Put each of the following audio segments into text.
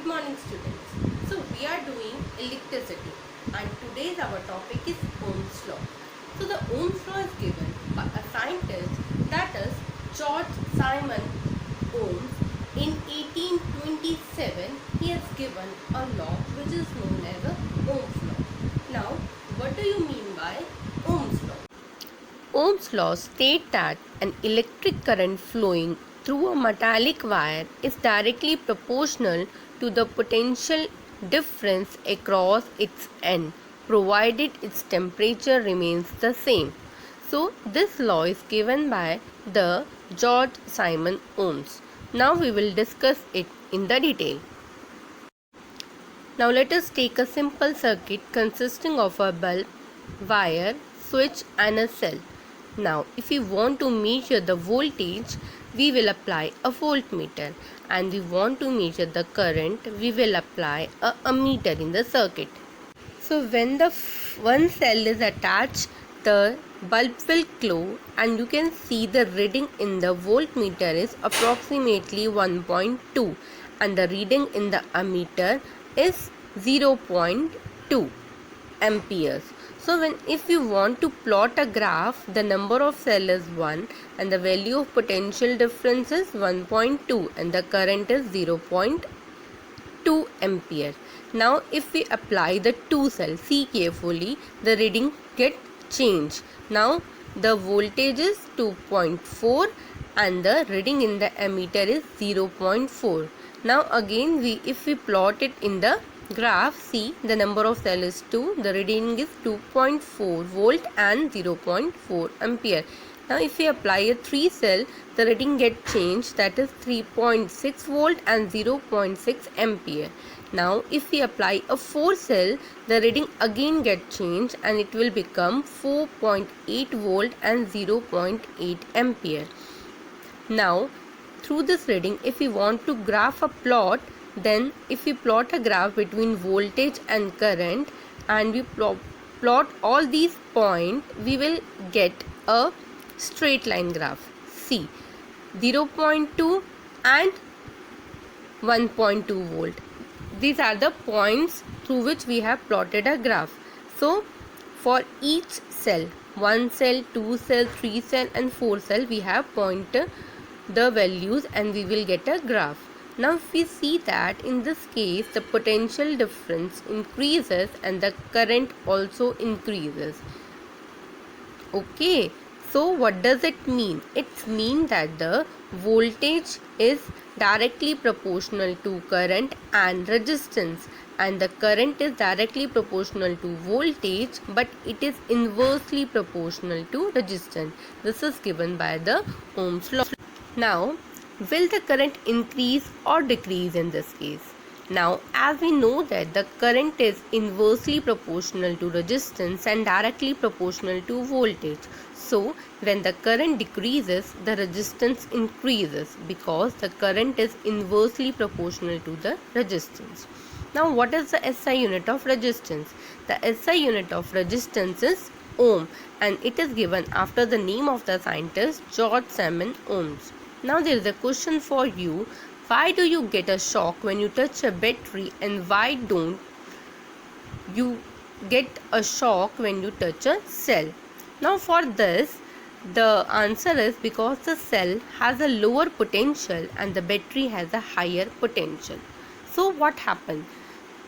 Good morning students. So we are doing electricity and today's our topic is Ohm's law. So the Ohm's law is given by a scientist, that is George Simon Ohms. In 1827 he has given a law which is known as a Ohm's law. Now what do you mean by Ohm's law? Ohm's law states that an electric current flowing through a metallic wire is directly proportional to the potential difference across its end, provided its temperature remains the same. So, this law is given by the George Simon Ohms. Now we will discuss it in the detail. Now let us take a simple circuit consisting of a bulb, wire, switch and a cell. Now if we want to measure the voltage, we will apply a voltmeter, and we want to measure the current, we will apply a ammeter in the circuit. So when the one cell is attached, the bulb will glow and you can see the reading in the voltmeter is approximately 1.2 and the reading in the ammeter is 0.2 amperes. So if you want to plot a graph, the number of cell is 1 and the value of potential difference is 1.2 and the current is 0.2 ampere. Now if we apply the two cells, see carefully, the reading get changed. Now the voltage is 2.4 and the reading in the ammeter is 0.4. Now again if we plot it in the graph, see the number of cell is 2, the reading is 2.4 volt and 0.4 ampere. Now if we apply a 3 cell, the reading get changed, that is 3.6 volt and 0.6 ampere. Now if we apply a 4 cell, the reading again get changed and it will become 4.8 volt and 0.8 ampere. Now through this reading, if we want to graph a plot, then if we plot a graph between voltage and current and we plot all these points, we will get a straight line graph. See 0.2 and 1.2 volt. These are the points through which we have plotted a graph. So for each cell, 1 cell, 2 cell, 3 cell and 4 cell, we have pointed the values and we will get a graph. Now if we see that in this case the potential difference increases and the current also increases. Okay, so what does it mean? It means that the voltage is directly proportional to current and resistance, and the current is directly proportional to voltage but it is inversely proportional to resistance. This is given by the Ohm's law. Now will the current increase or decrease in this case? Now as we know that the current is inversely proportional to resistance and directly proportional to voltage. So when the current decreases, the resistance increases because the current is inversely proportional to the resistance. Now what is the SI unit of resistance? The SI unit of resistance is ohm and it is given after the name of the scientist George Simon Ohms. Now there is a question for you. Why do you get a shock when you touch a battery and why don't you get a shock when you touch a cell? Now for this, the answer is because the cell has a lower potential and the battery has a higher potential. So what happens?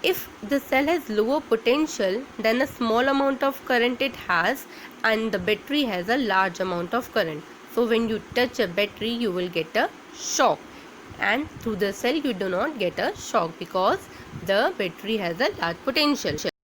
If the cell has lower potential, then a small amount of current it has and the battery has a large amount of current. So when you touch a battery, you will get a shock, and through the cell you do not get a shock because the battery has a large potential.